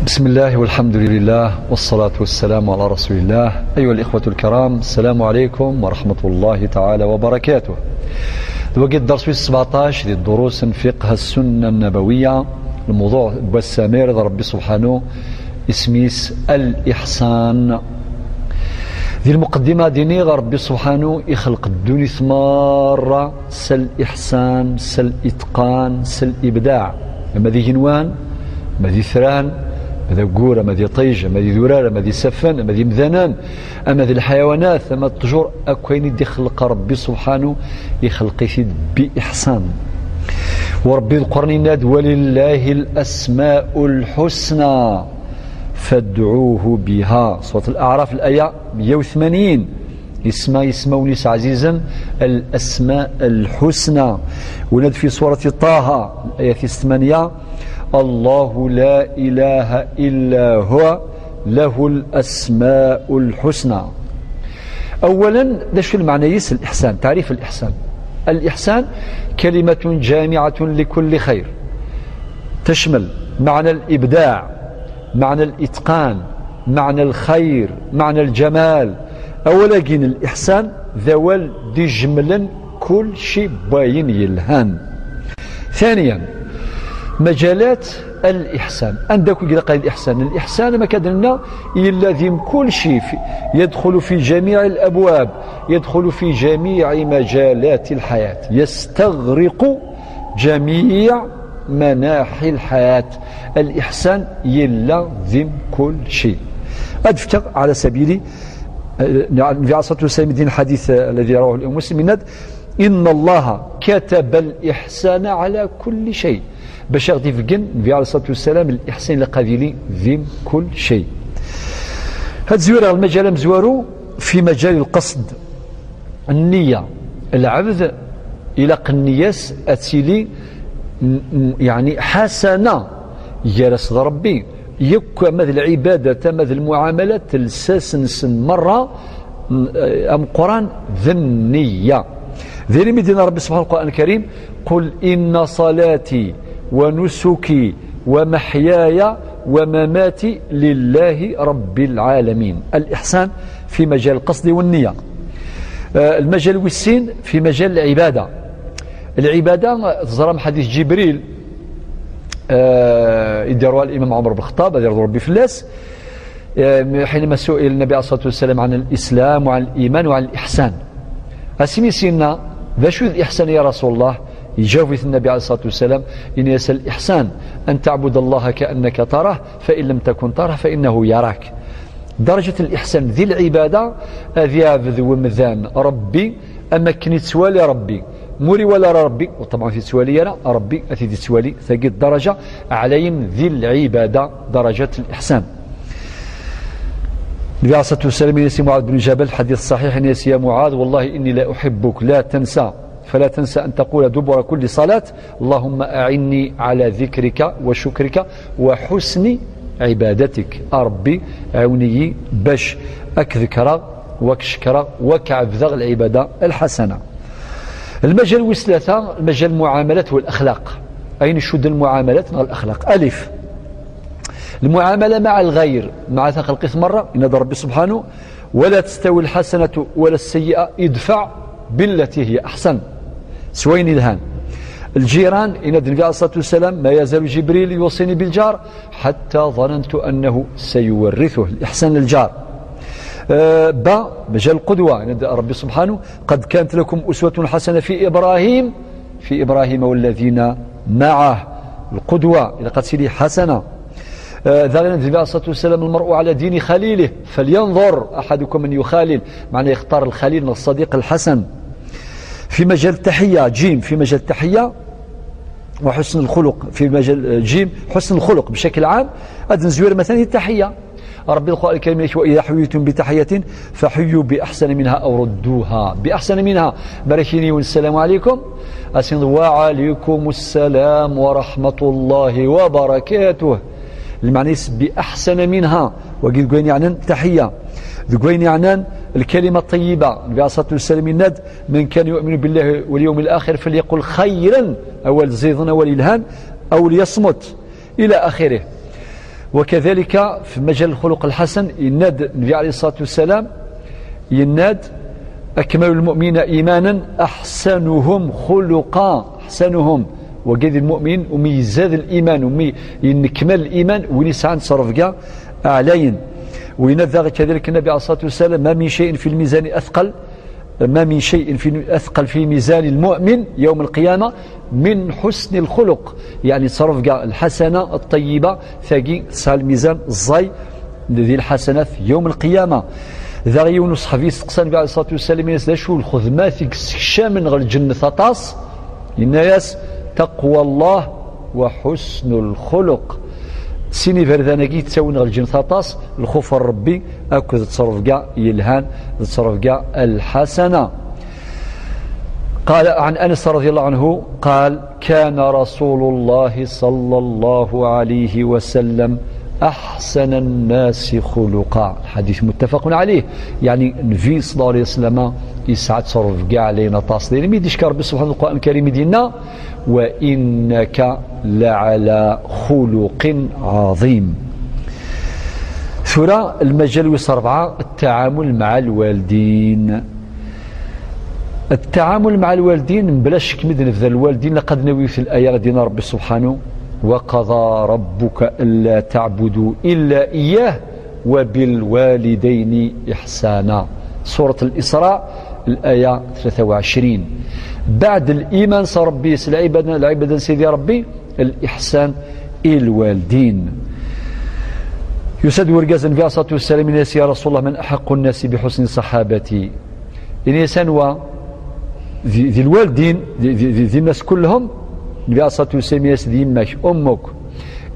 بسم الله والحمد لله والصلاة والسلام على رسول الله. أيها الإخوة الكرام، السلام عليكم ورحمة الله تعالى وبركاته. وقت درس 17 دروس فقه السنة النبوية. الموضوع بالسامير ربي سبحانه اسميس الإحسان. ذي المقدمة ديني ربي سبحانه يخلق الدنيا ثمارة سل إحسان سل إتقان سل إبداع. أما ذي جنوان ما ذي ثران ماذا قورة ماذا طيجة ماذا ذرارة ماذا سفن ماذا مذنان أما ذي الحيوانات أما الطجور أكوين يخلق ربي سبحانه يخلق يثيد بإحسان. وربي القرن ناد ولله الأسماء الحسنى فادعوه بها. سورة الأعراف الآية 180 يسمونيس عزيزا الأسماء الحسنى. وناد في سورة طه الآية 8 الله لا إله إلا هو له الأسماء الحسنى. أولا داش المعنى يس الإحسان. تعريف الإحسان: الإحسان كلمة جامعة لكل خير تشمل معنى الإبداع، معنى الإتقان، معنى الخير، معنى الجمال. أولا جين الإحسان ذوال دي جملا كل شيء باين يلهان. ثانيا مجالات الإحسان. عندك قال الإحسان ما كدرنا يلازم كل شيء يدخل في جميع الأبواب، يدخل في جميع مجالات الحياة، يستغرق جميع مناحي الحياة. الإحسان يلازم كل شيء. أدفتر على سبيل في عصر السلام الدين الحديث الذي رواه الإمام مسلم: إن الله كتب الإحسان على كل شيء. باش يغدي فقن في عليه الصلاة والسلام الإحسان لقابلي ذم كل شيء. هاد زوير المجال مزوارو في مجال القصد، النية. العبد إلى النياس أتيلي يعني حسنة يرس ربي يكو ماذ العبادة ماذ المعاملات تلساسن مرة أم قرآن ذي النية. ذي مدينة ربي سبحانه القرآن الكريم: قل إن صلاتي ونسكي ومحياي ومماتي لله رب العالمين. الإحسان في مجال القصد والنية. المجال الوسين في مجال العبادة. العبادة تزرم حديث جبريل يديرها الإمام عمر بن الخطاب هذا يرضي ربي فلاس، حينما سئل النبي عليه الصلاة والسلام عن الإسلام وعن الإيمان وعن الإحسان. أسمي سينا ذا شو الإحسان يا رسول الله؟ يجاوب النبي عليه الصلاة والسلام: إن يسأل الإحسان أن تعبد الله كأنك تراه فإن لم تكن تراه فإنه يراك. درجة الإحسان ذي العبادة أذياب ومذان ربي أما كنت سوالي ربي موري ولا ربي، وطبعا في سوالي أنا ربي أثيدي سوالي ثقيت درجة عليهم ذي العبادة درجة الإحسان. النبي عليه الصلاة والسلام ينسي معاذ بن جبل حديث صحيح: ينسي يا معاذ والله إني لا أحبك لا تنسى فلا تنسى أن تقول دبر كل صلاة اللهم أعني على ذكرك وشكرك وحسن عبادتك. ربي عوني باش أكذكر وكشكر وكعبذغ العبادة الحسنة. المجال وثلاثة المجال المعاملات والأخلاق. أين شد المعاملات مع الأخلاق؟ ألف المعاملة مع الغير مع خلق مرة إن ربي سبحانه: ولا تستوي الحسنة ولا السيئة ادفع بالتي هي أحسن. سوين الهان. الجيران إن النبي عليه الصلاة والسلام: ما يزال جبريل يوصيني بالجار حتى ظننت أنه سيورثه. الإحسان للجار. مجال القدوة إن ربي سبحانه: قد كانت لكم أسوة حسنة في إبراهيم والذين معه. القدوة إلى قتله حسنة. ذلك النبي عليه الصلاة والسلام: المرء على دين خليله فلينظر أحدكم من يخالل، معنى يختار الخليل من الصديق الحسن. في مجال التحية جيم في مجال التحية وحسن الخلق. في مجال جيم حسن الخلق بشكل عام. أدن زوير مثلا التحية ربي القرآن الكريم: وإذا حييتم بتحية فحيوا بأحسن منها أو ردوها. بأحسن منها باركيني والسلام عليكم أسند وعليكم السلام ورحمة الله وبركاته. المعنى بأحسن منها وقيل قوين يعني تحية قوين يعني الكلمة الطيبة. النبي عليه الصلاة والسلام الند: من كان يؤمن بالله واليوم الآخر فليقل خيرا أو لزيضنا وللهان أو ليصمت إلى آخره. وكذلك في مجال الخلق الحسن يناد النبي عليه الصلاة والسلام يناد أكمل المؤمنين إيمانا أحسنهم خلقا. أحسنهم وقاد المؤمن وميزاد الإيمان وينكمل الإيمان ونسعى تصرف كاع أعلين. وينذر كذلك النبي عليه الصلاة والسلام ما من شيء في الميزان أثقل أثقل في ميزان المؤمن يوم القيامة من حسن الخلق. يعني تصرف كاع الحسنة الطيبة ثاقي سال الميزان الزاي ذي الحسنات يوم القيامة. ذا يونس حفيظ سقسان النبي عليه الصلاة والسلام يناس شو الخدمات الشامن غير الجنة ثطاس الناس تقوى الله وحسن الخلق. سيني فردانكي تساوي غير الجنة ثطاس الخوف الربي أكد تصرف كاع يلهان تصرف كاع الحسنة. قال عن أنس رضي الله عنه قال كان رسول الله صلى الله عليه وسلم أحسن الناس خلقا. حديث متفق عليه. يعني النبي صلى الله عليه وسلم يسعد تصرف كاع علينا تصدير ميديش كربي سبحانه القرآن الكريم دينا وإنك لعلى خلق عظيم. سورة المجال 4 التعامل مع الوالدين. التعامل مع الوالدين بلا شك مدن في الوالدين لقد نوي في الآية دينا ربي سبحانه وقضى ربك ألا تعبدوا إلا إياه وبالوالدين إحسانا. سورة الإسراء الآية 23. بعد الإيمان صار ربي العبادة سيدي ربي الإحسان إلى الوالدين. يسد ورقاز النبي عليه الصلاة والسلام يا رسول الله من أحق الناس بحسن صحابتي. إنسان ذي الوالدين ذي الناس كلهم النبي عليه الصلاة والسلام ياس ديماك أمك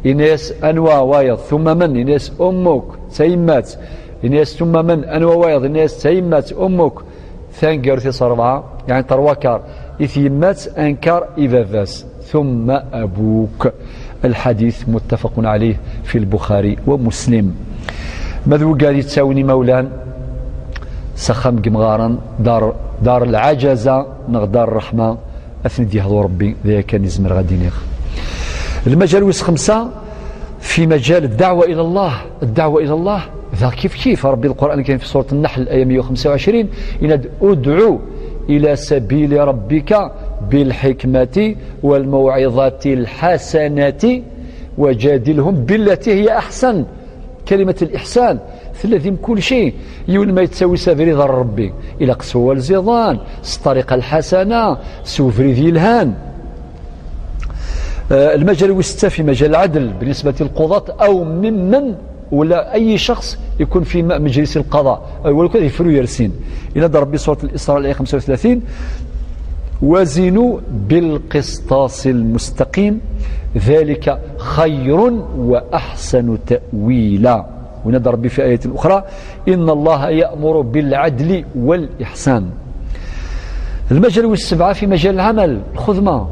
إناس أنواع وايض ثم من إناس أمك سيمات إناس ثم من أنواع وايض إناس سيمات أمك ثانكر في صربعة يعني ترواكار إثيمات أنكار إذافاس ثم أبوك. الحديث متفق عليه في البخاري ومسلم. ماذو قال يتساوني مولان سخم قمغارا دار العجزة نغدار الرحمة أثندي هذا ربي ذا كان يزمر غادي نيخ. المجال 5 في مجال الدعوة إلى الله. الدعوة إلى الله ذا كيف ربي القرآن كان في سورة النحل الآية 125 إن أدعو إلى سبيل ربك بالحكمة والموعظة الحسنة وجادلهم بالتي هي أحسن. كلمة الإحسان ثلاثين كل شيء يقول ما يتساوي سافري ذا ربي إلى قسوة الزيضان الطريقة الحسنة سوفري ذي الهان. المجال 6 في مجال العدل بالنسبة للقضاة أو ممن ولا أي شخص يكون في مجلس القضاء ولكن يفرو يرسين. إلى ربي سورة الإسراء الآية 35 وزنوا بالقسطاس المستقيم ذلك خير وأحسن تأويلا. ونادى ربي في آية أخرى إن الله يأمر بالعدل والإحسان. المجال 7 في مجال العمل الخدمة.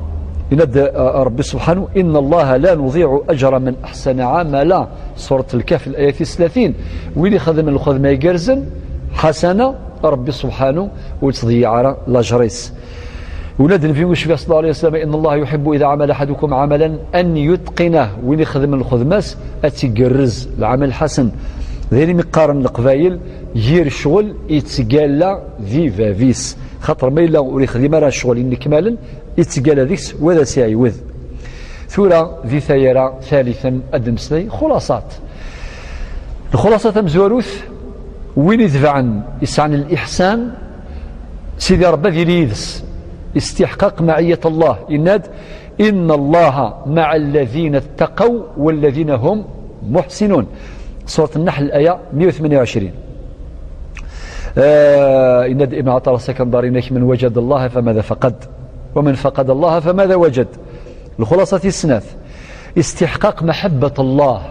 ينادى ربي سبحانه إن الله لا نضيع أجر من أحسن عملا. سورة الكهف الآية 30 ويلي خدم الخدمة يقرزن حسنة ربي سبحانه وتضيع لاجريس. ولاد النبي صلى الله عليه وسلم إن الله يحب إذا عمل أحدكم عملا أن يتقنه. وين يخدم الخدماس أتيقرز العمل الحسن ذي مقارن القبايل يير شغل يتقال ذي فافيس خاطر ما إلا ويخدم راه الشغل إنكمالا يتقال ذيكس وذا سيعيوذ. ثورة ذي ثيرة ثالثا أدمسلي خلاصات. الخلاصة مزوروث وين يدفعن يسعن الإحسان سيدي ربي ذي ليدس استحقاق معية الله. إناد إن الله مع الذين اتقوا والذين هم محسنون. سورة النحل الآية 128. إناد ابن عطار السكندري من وجد الله فماذا فقد ومن فقد الله فماذا وجد. الخلاصة السناث استحقاق محبة الله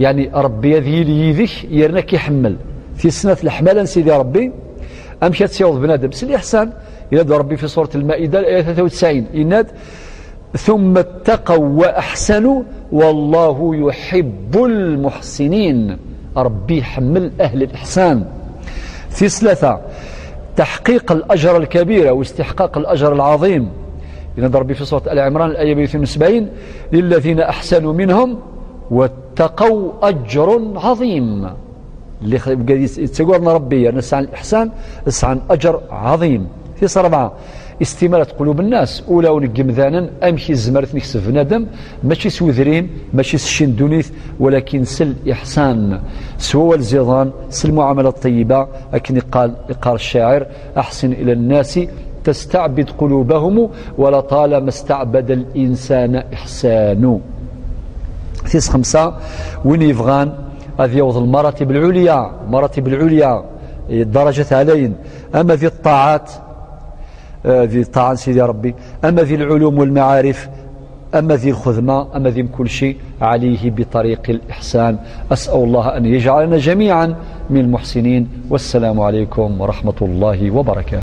يعني ربي يذي ليذك يرنك يحمل في السناث الحمالا سيدي ربي أمشي تسيوض بنادم سيدي إحسان. ينادى ربي في سورة المائدة الآية 93 إناد ثم اتقوا وأحسنوا والله يحب المحسنين. ربي يحمل أهل الإحسان. في 3 تحقيق الأجر الكبير واستحقاق الأجر العظيم. ينادى ربي في سورة آل عمران الآية 172 للذين أحسنوا منهم واتقوا أجر عظيم. اللي تقول ربي نسعى الإحسان نسعى أجر عظيم. في 4 استمالة قلوب الناس أولى ونقم ذانا أمشي الزمرت نكسف بنادم ماشي سوذرين ماشي سشين دونيث ولكن سل إحسان سوى الزيضان سل المعاملة الطيبة لكن قال الشاعر أحسن إلى الناس تستعبد قلوبهم ولطالما استعبد الإنسان إحسان. في 5 وين يفغان هذه يوض المراتب العليا الدرجة علين. أما في الطاعات ذي طاعة سيدي ربي، أما ذي العلوم والمعارف، أما ذي الخدمة، أما ذي كل شيء عليه بطريق الإحسان. أسأل الله أن يجعلنا جميعا من المحسنين. والسلام عليكم ورحمة الله وبركاته.